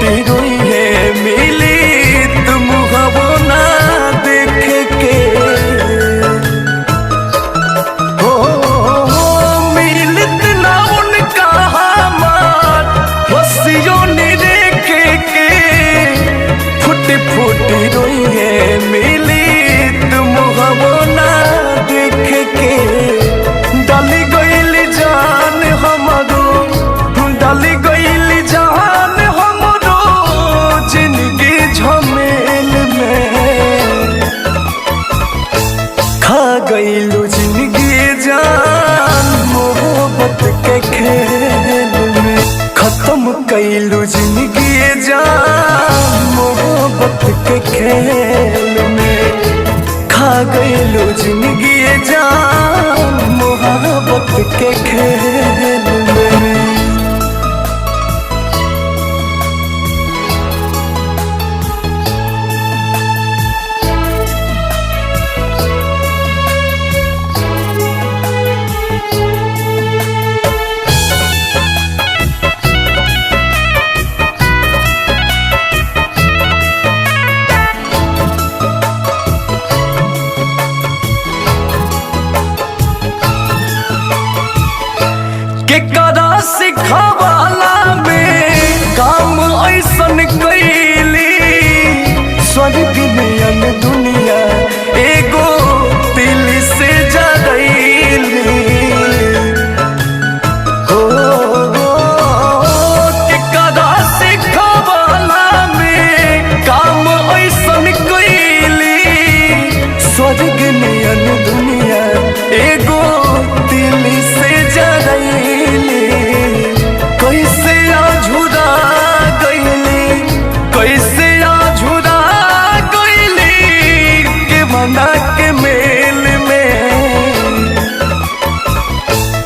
फूटी रोई है मिली तुम हवो ना देख के हो मिलत ना उनका हमार हसियों ने देख के फूटी फूटी रोई है मिली तुम हवो ना देख के डाली गइल जान हमरो डाली गइल जान हमरो जिंदगी झमेल में खा गइलू जिंदगी जान मोहब्बत के खेल में खत्म कइलू जिंदगी जान मोहब्बत के खेल में खा गइलू जिंदगी जान मोहब्बत के खेल में। केकरा सिखावाला में काम ऐसन कैली स्वर्ग नियन दुनिया एगो दिल से जरैली हो केकरा सिखावाला में काम ऐसन कैली स्वर्ग नियन दुनिया एगो दिल से जरैली के मेल में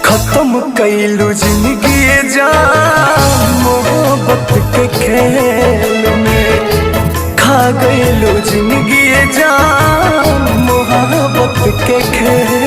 खत्म कइलू जिंदगी जान मोहब्बत के खेल में खा गइलू जिंदगी जान मोहब्बत के खेल